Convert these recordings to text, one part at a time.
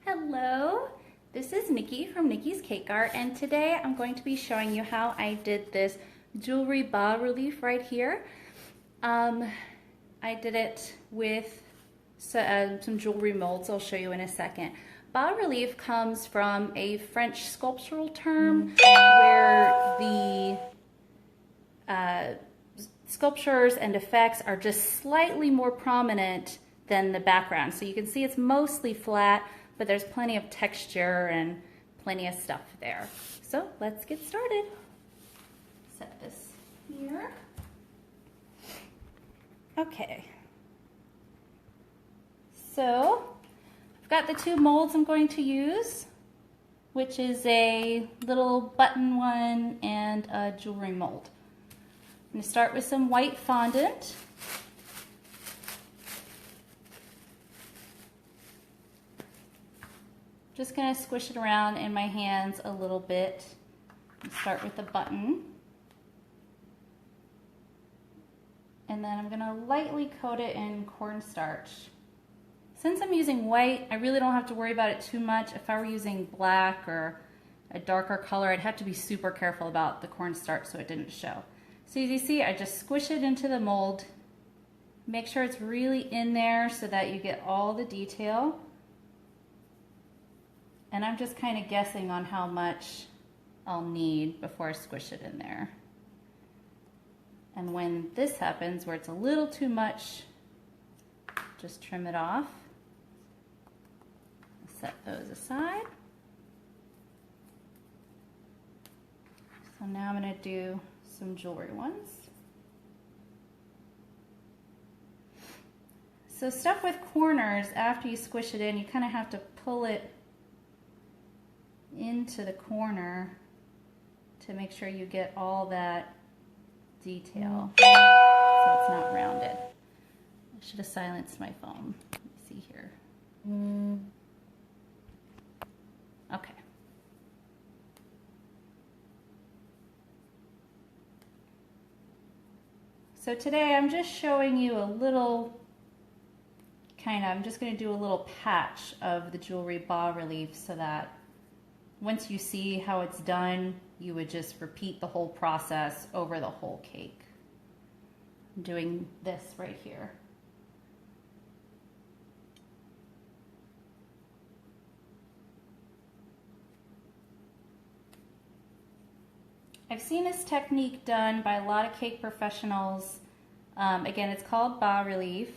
Hello, this is Nikki from Nikki's Cake Art, and today I'm going to be showing you how I did this jewelry bas relief right here. I did it with some jewelry molds I'll show you in a second. Bas relief comes from a French sculptural term where the sculptures and effects are just slightly more prominent than the background. So you can see it's mostly flat, but there's plenty of texture and plenty of stuff there. So let's get started. Set this here. Okay. So I've got the two molds I'm going to use, which is a little button one and a jewelry mold. I'm going to start with some white fondant. Just going to squish it around in my hands a little bit. And start with the button. And then I'm going to lightly coat it in cornstarch. Since I'm using white, I really don't have to worry about it too much. If I were using black or a darker color, I'd have to be super careful about the cornstarch so it didn't show. So as you see, I just squish it into the mold. Make sure it's really in there so that you get all the detail. And I'm just kind of guessing on how much I'll need before I squish it in there. And when this happens, where it's a little too much, just trim it off. Set those aside. So now I'm going to do some jewelry ones. So stuff with corners, after you squish it in, you kind of have to pull it into the corner to make sure you get all that detail so it's not rounded. I should have silenced my phone. Let me see here. Okay. So today I'm just showing you a little I'm just going to do a little patch of the jewelry bas relief so that once you see how it's done, you would just repeat the whole process over the whole cake. I'm doing this right here. I've seen this technique done by a lot of cake professionals. Again, it's called bas relief.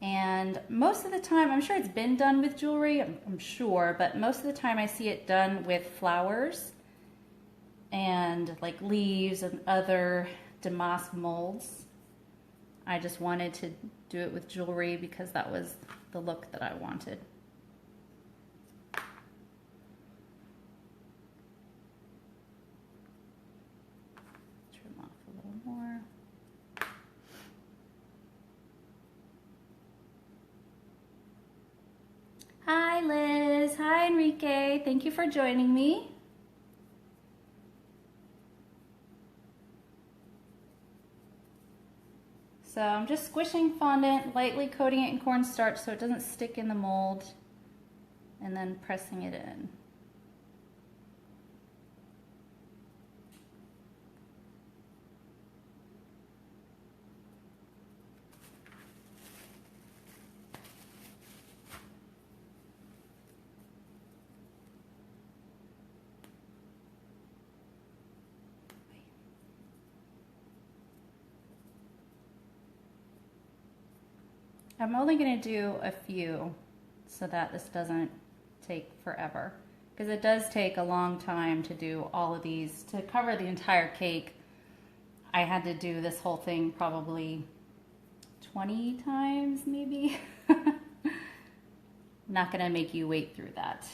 And most of the time, I'm sure it's been done with jewelry, I'm sure, but most of the time I see it done with flowers and like leaves and other damask molds. I just wanted to do it with jewelry because that was the look that I wanted. Trim off a little more. Hi Liz, hi Enrique, thank you for joining me. So I'm just squishing fondant, lightly coating it in cornstarch so it doesn't stick in the mold, and then pressing it in. I'm only going to do a few so that this doesn't take forever, because it does take a long time to do all of these. To cover the entire cake, I had to do this whole thing probably 20 times maybe. Not going to make you wait through that.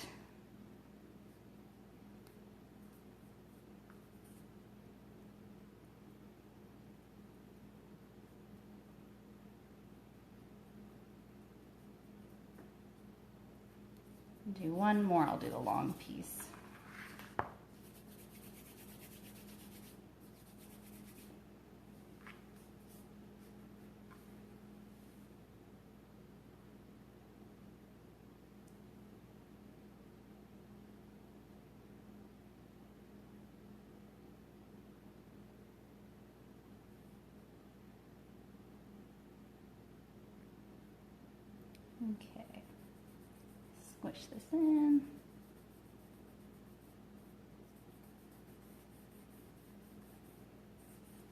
Do one more, I'll do the long piece. Okay, squish this in.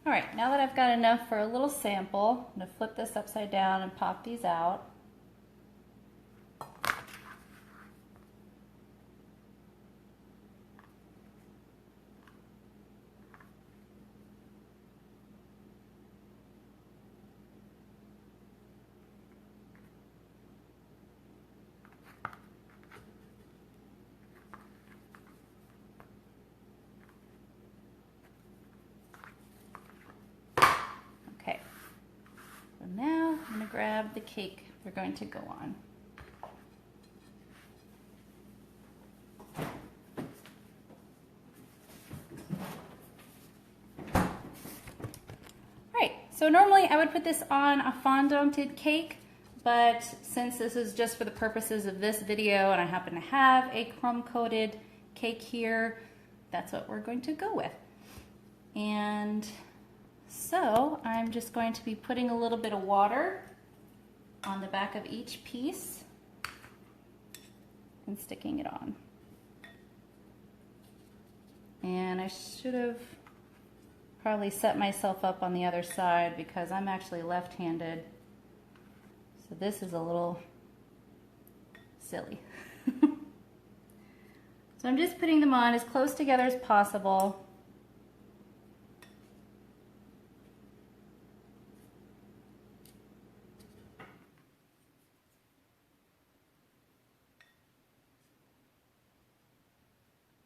All right, now that I've got enough for a little sample, I'm going to flip this upside down and pop these out. Okay, so now I'm going to grab the cake we're going to go on. Alright, so normally I would put this on a fondanted cake, but since this is just for the purposes of this video and I happen to have a crumb-coated cake here, that's what we're going to go with. And so I'm just going to be putting a little bit of water on the back of each piece and sticking it on. And I should have probably set myself up on the other side because I'm actually left-handed. So this is a little silly. So I'm just putting them on as close together as possible.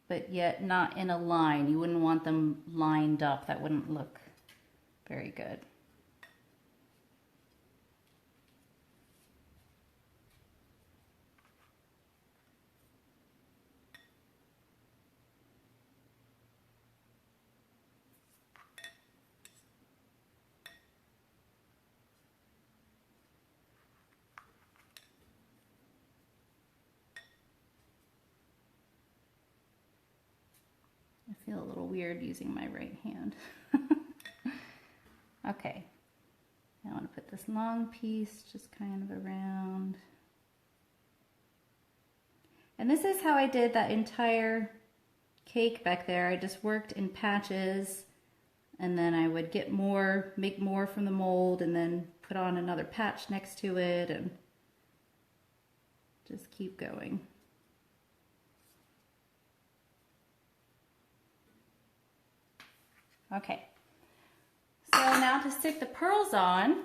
But yet not in a line. You wouldn't want them lined up. That wouldn't look very good. I feel a little weird using my right hand. Okay, now I want to put this long piece just kind of around. And this is how I did that entire cake back there. I just worked in patches, and then I would get more, make more from the mold, and then put on another patch next to it, and just keep going. Okay, so now to stick the pearls on,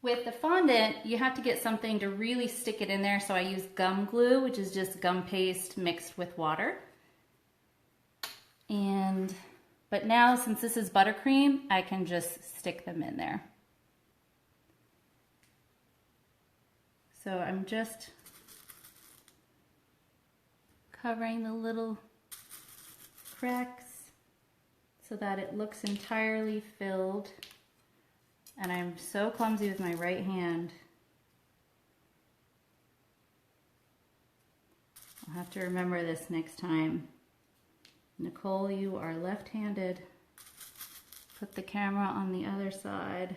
with the fondant, you have to get something to really stick it in there, so I use gum glue, which is just gum paste mixed with water. But now, since this is buttercream, I can just stick them in there. So I'm just covering the little cracks so that it looks entirely filled. And I'm so clumsy with my right hand. I'll have to remember this next time. Nicole, you are left-handed. Put the camera on the other side.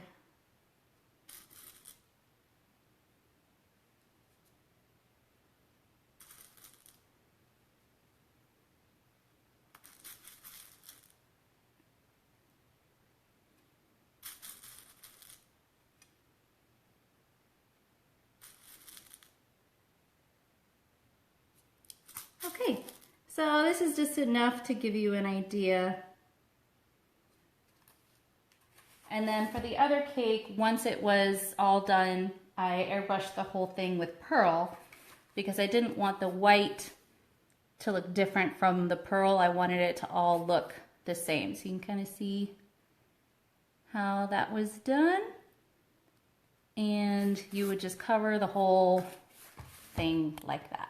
Okay, so this is just enough to give you an idea. And then for the other cake, once it was all done, I airbrushed the whole thing with pearl because I didn't want the white to look different from the pearl. I wanted it to all look the same. So you can kind of see how that was done. And you would just cover the whole thing like that.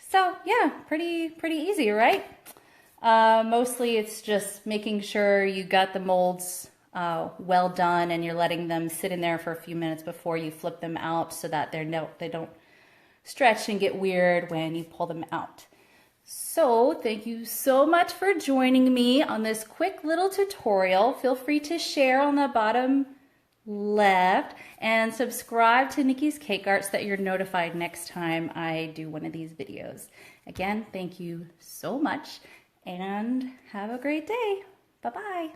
So yeah, pretty easy, right? Mostly it's just making sure you got the molds well done and you're letting them sit in there for a few minutes before you flip them out so that they don't stretch and get weird when you pull them out. So thank you so much for joining me on this quick little tutorial. Feel free to share on the bottom left, and subscribe to Nikki's Cake Art so that you're notified next time I do one of these videos. Again, thank you so much and have a great day. Bye-bye.